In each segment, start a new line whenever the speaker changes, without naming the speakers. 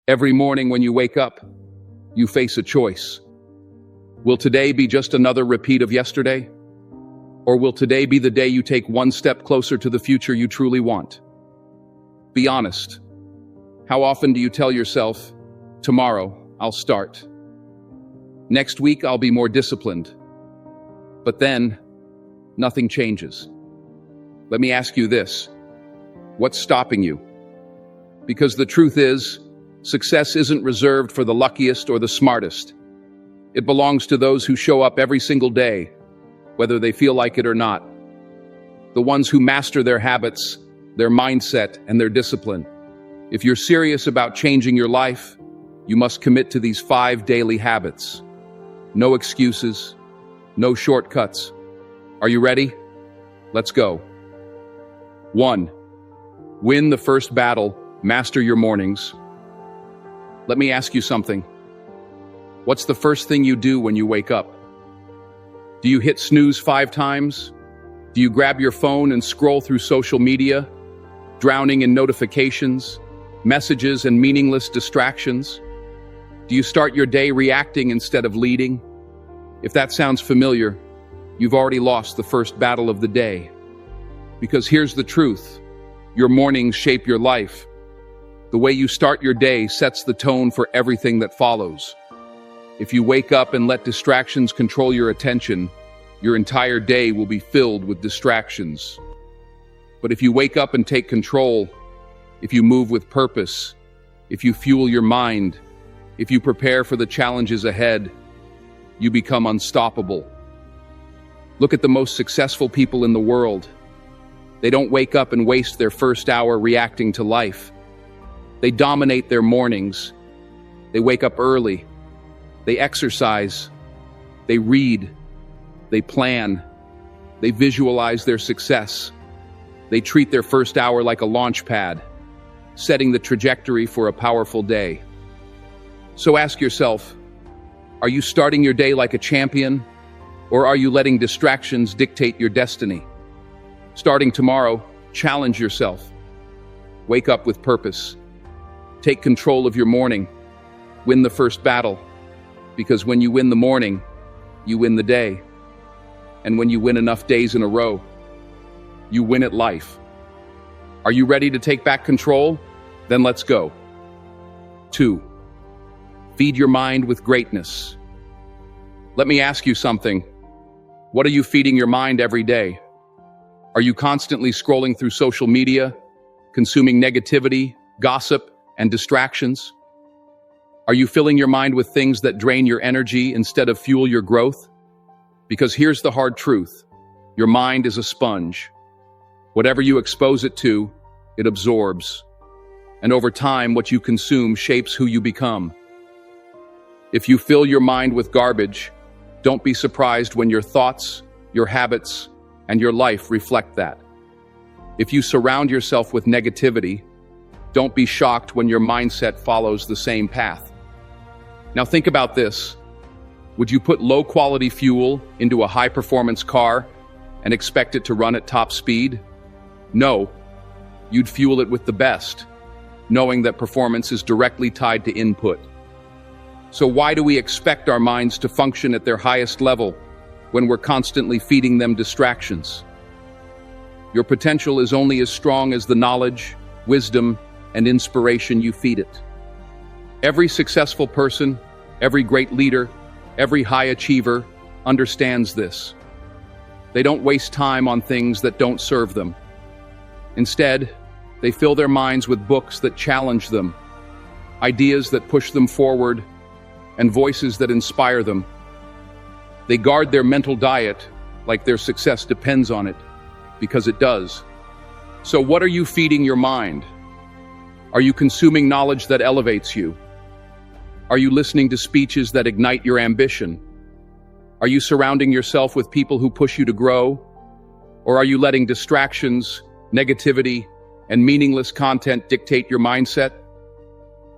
Every morning when you wake up, you face a choice. Will today be just another repeat of yesterday? Or will today be the day you take one step closer to the future you truly want? Be honest. How often do you tell yourself, tomorrow I'll start? Next week I'll be more disciplined. But then, nothing changes. Let me ask you this. What's stopping you? Because the truth is, success isn't reserved for the luckiest or the smartest. It belongs to those who show up every single day, whether they feel like it or not. The ones who master their habits, their mindset, and their discipline. If you're serious about changing your life, you must commit to these 5 daily habits. No excuses, no shortcuts. Are you ready? Let's go. 1. Win the first battle, master your mornings. Let me ask you something. What's the first thing you do when you wake up? Do you hit snooze 5 times? Do you grab your phone and scroll through social media, drowning in notifications, messages, and meaningless distractions? Do you start your day reacting instead of leading? If that sounds familiar, you've already lost the first battle of the day. Because here's the truth. Your mornings shape your life. The way you start your day sets the tone for everything that follows. If you wake up and let distractions control your attention, your entire day will be filled with distractions. But if you wake up and take control, if you move with purpose, if you fuel your mind, if you prepare for the challenges ahead, you become unstoppable. Look at the most successful people in the world. They don't wake up and waste their first hour reacting to life. They dominate their mornings. They wake up early. They exercise. They read. They plan. They visualize their success. They treat their first hour like a launch pad, setting the trajectory for a powerful day. So ask yourself, are you starting your day like a champion, or are you letting distractions dictate your destiny? Starting tomorrow, challenge yourself. Wake up with purpose. Take control of your morning. Win the first battle. Because when you win the morning, you win the day. And when you win enough days in a row, you win at life. Are you ready to take back control? Then let's go. 2. Feed your mind with greatness. Let me ask you something. What are you feeding your mind every day? Are you constantly scrolling through social media, consuming negativity, gossip, and distractions? Are you filling your mind with things that drain your energy instead of fuel your growth? Because here's the hard truth. Your mind is a sponge. Whatever you expose it to, it absorbs. And over time, what you consume shapes who you become. If you fill your mind with garbage, don't be surprised when your thoughts, your habits, and your life reflect that. If you surround yourself with negativity, don't be shocked when your mindset follows the same path. Now think about this. Would you put low-quality fuel into a high-performance car and expect it to run at top speed? No. You'd fuel it with the best, knowing that performance is directly tied to input. So why do we expect our minds to function at their highest level when we're constantly feeding them distractions? Your potential is only as strong as the knowledge, wisdom, and inspiration you feed it. Every successful person, every great leader, every high achiever understands this. They don't waste time on things that don't serve them. Instead, they fill their minds with books that challenge them, ideas that push them forward, and voices that inspire them. They guard their mental diet like their success depends on it, because it does. So what are you feeding your mind? Are you consuming knowledge that elevates you? Are you listening to speeches that ignite your ambition? Are you surrounding yourself with people who push you to grow? Or are you letting distractions, negativity, and meaningless content dictate your mindset?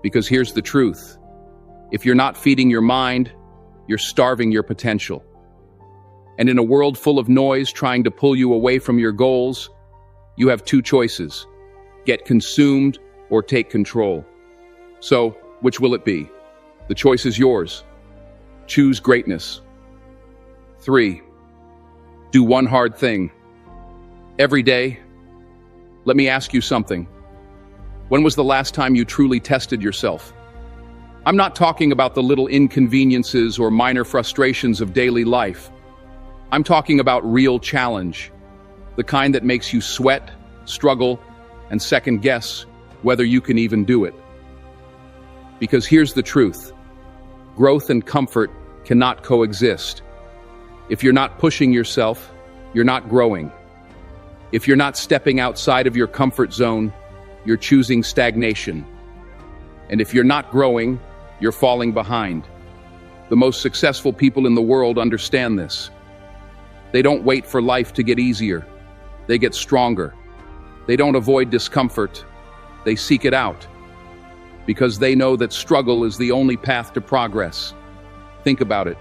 Because here's the truth. If you're not feeding your mind, you're starving your potential. And in a world full of noise trying to pull you away from your goals, you have 2 choices: get consumed or take control. So, Which will it be? The choice is yours. Choose greatness. 3. Do one hard thing. Every day. Let me ask you something. When was the last time you truly tested yourself? I'm not talking about the little inconveniences or minor frustrations of daily life. I'm talking about real challenge, the kind that makes you sweat, struggle, and second guess whether you can even do it. Because here's the truth. Growth and comfort cannot coexist. If you're not pushing yourself, you're not growing. If you're not stepping outside of your comfort zone, you're choosing stagnation. And if you're not growing, you're falling behind. The most successful people in the world understand this. They don't wait for life to get easier. They get stronger. They don't avoid discomfort. They seek it out. Because they know that struggle is the only path to progress. Think about it.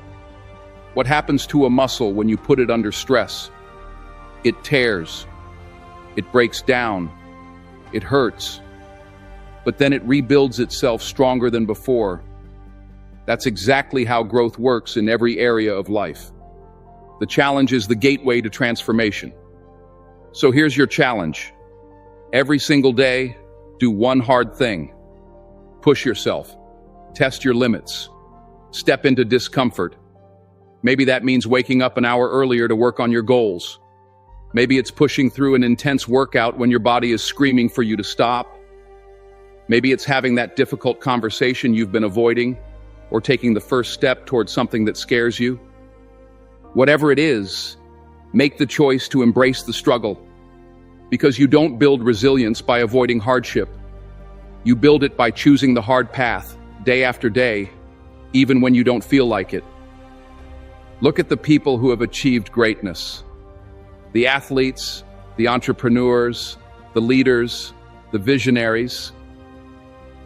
What happens to a muscle when you put it under stress? It tears. It breaks down. It hurts. But then it rebuilds itself stronger than before. That's exactly how growth works in every area of life. The challenge is the gateway to transformation. So here's your challenge. Every single day, do one hard thing. Push yourself. Test your limits. Step into discomfort. Maybe that means waking up an hour earlier to work on your goals. Maybe it's pushing through an intense workout when your body is screaming for you to stop. Maybe it's having that difficult conversation you've been avoiding, or taking the first step towards something that scares you. Whatever it is, make the choice to embrace the struggle. Because you don't build resilience by avoiding hardship. You build it by choosing the hard path, day after day, even when you don't feel like it. Look at the people who have achieved greatness. The athletes, the entrepreneurs, the leaders, the visionaries.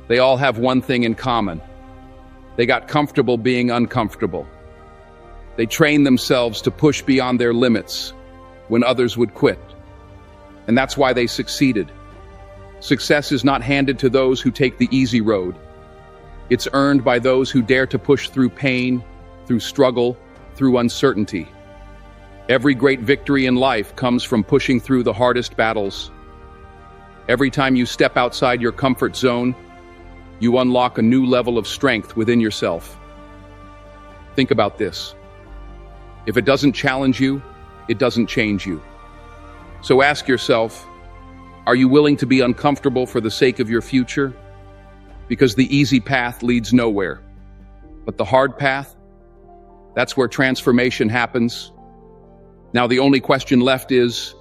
They all have one thing in common. They got comfortable being uncomfortable. They trained themselves to push beyond their limits when others would quit. And that's why they succeeded. Success is not handed to those who take the easy road. It's earned by those who dare to push through pain, through struggle, through uncertainty. Every great victory in life comes from pushing through the hardest battles. Every time you step outside your comfort zone, you unlock a new level of strength within yourself. Think about this. If it doesn't challenge you, it doesn't change you. So ask yourself, are you willing to be uncomfortable for the sake of your future? Because the easy path leads nowhere. But the hard path, that's where transformation happens. Now the only question left is,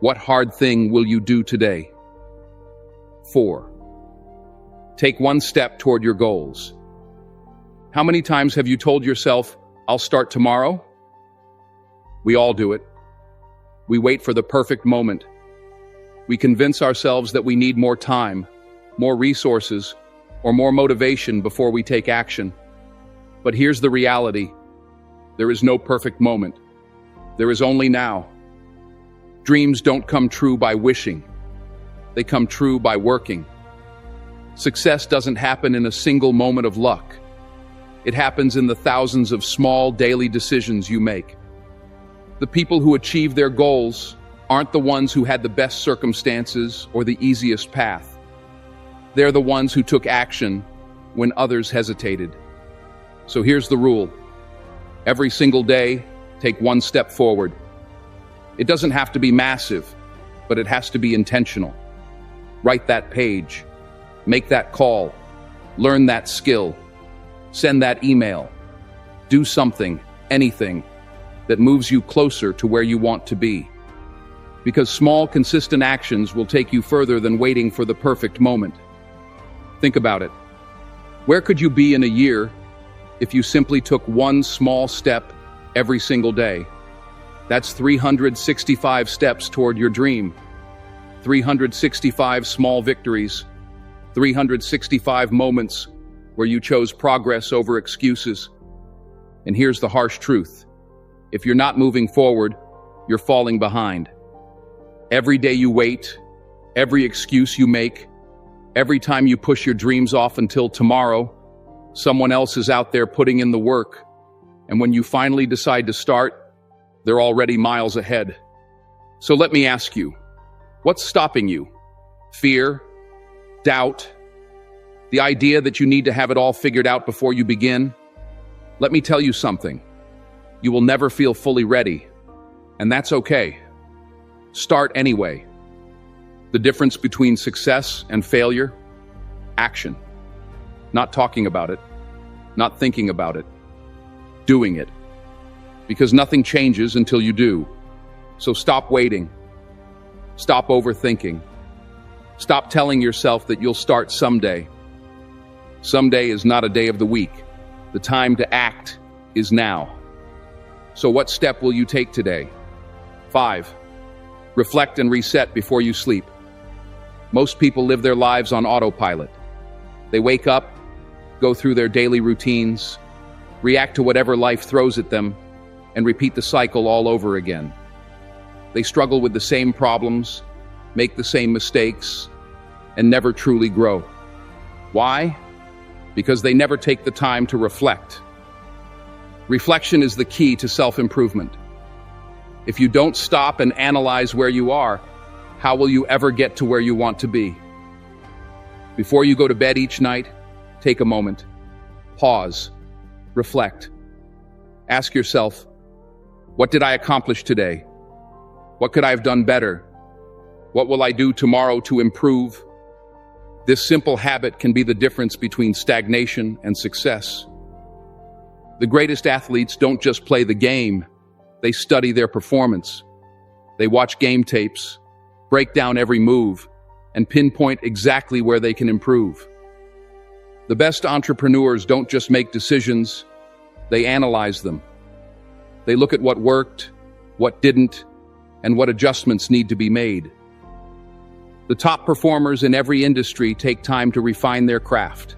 what hard thing will you do today? 4. Take one step toward your goals. How many times have you told yourself, I'll start tomorrow? We all do it. We wait for the perfect moment. We convince ourselves that we need more time, more resources, or more motivation before we take action. But here's the reality. There is no perfect moment. There is only now. Dreams don't come true by wishing. They come true by working. Success doesn't happen in a single moment of luck. It happens in the thousands of small daily decisions you make. The people who achieve their goals aren't the ones who had the best circumstances or the easiest path. They're the ones who took action when others hesitated. So here's the rule. Every single day, take one step forward. It doesn't have to be massive, but it has to be intentional. Write that page. Make that call. Learn that skill. Send that email. Do something, anything, that moves you closer to where you want to be. Because small, consistent actions will take you further than waiting for the perfect moment. Think about it. Where could you be in a year if you simply took one small step every single day? That's 365 steps toward your dream. 365 small victories. 365 moments where you chose progress over excuses. And here's the harsh truth. If you're not moving forward, you're falling behind. Every day you wait, every excuse you make, Every time you push your dreams off until tomorrow, someone else is out there putting in the work. And when you finally decide to start, they're already miles ahead. So let me ask you, what's stopping you? Fear? Doubt? The idea that you need to have it all figured out before you begin? Let me tell you something. You will never feel fully ready, and that's okay. Start anyway. The difference between success and failure? Action. Not talking about it, not thinking about it, doing it. Because nothing changes until you do. So stop waiting. Stop overthinking. Stop telling yourself that you'll start someday. Someday is not a day of the week. The time to act is now. So what step will you take today? 5. Reflect and reset before you sleep. Most people live their lives on autopilot. They wake up, go through their daily routines, react to whatever life throws at them, and repeat the cycle all over again. They struggle with the same problems, make the same mistakes, and never truly grow. Why? Because they never take the time to reflect. Reflection is the key to self-improvement. If you don't stop and analyze where you are, how will you ever get to where you want to be? Before you go to bed each night, take a moment. Pause. Reflect. Ask yourself, what did I accomplish today? What could I have done better? What will I do tomorrow to improve? This simple habit can be the difference between stagnation and success. The greatest athletes don't just play the game, they study their performance. They watch game tapes, break down every move, and pinpoint exactly where they can improve. The best entrepreneurs don't just make decisions, they analyze them. They look at what worked, what didn't, and what adjustments need to be made. The top performers in every industry take time to refine their craft.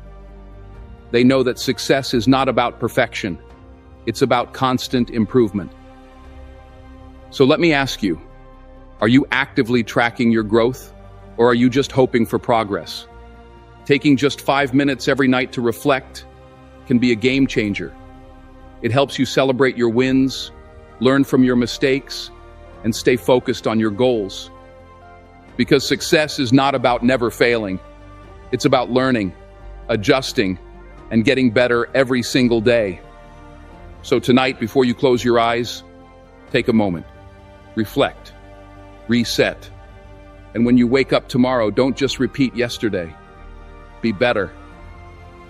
They know that success is not about perfection, it's about constant improvement. So let me ask you, are you actively tracking your growth, or are you just hoping for progress? Taking just 5 minutes every night to reflect can be a game changer. It helps you celebrate your wins, learn from your mistakes, and stay focused on your goals. Because success is not about never failing. It's about learning, adjusting, and getting better every single day. So tonight, before you close your eyes, take a moment, reflect, reset. And when you wake up tomorrow, don't just repeat yesterday. Be better.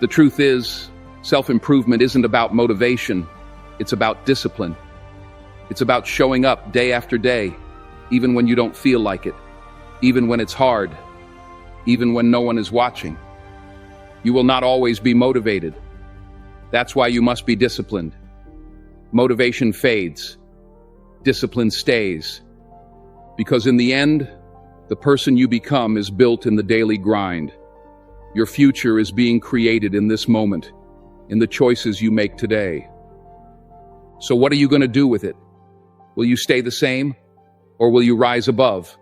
The truth is, self-improvement isn't about motivation. It's about discipline. It's about showing up day after day, even when you don't feel like it, even when it's hard, even when no one is watching. You will not always be motivated. That's why you must be disciplined. Motivation fades. Discipline stays. Because in the end, the person you become is built in the daily grind. Your future is being created in this moment, in the choices you make today. So what are you going to do with it? Will you stay the same, or will you rise above?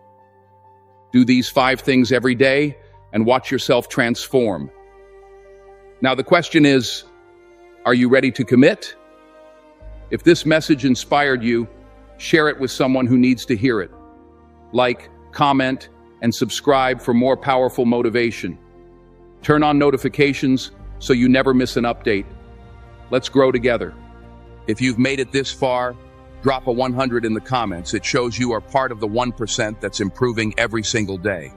Do these 5 things every day and watch yourself transform. Now the question is, are you ready to commit? If this message inspired you, share it with someone who needs to hear it. Like, comment, and subscribe for more powerful motivation. Turn on notifications so you never miss an update. Let's grow together. If you've made it this far, drop a 100 in the comments. It shows you are part of the 1% that's improving every single day.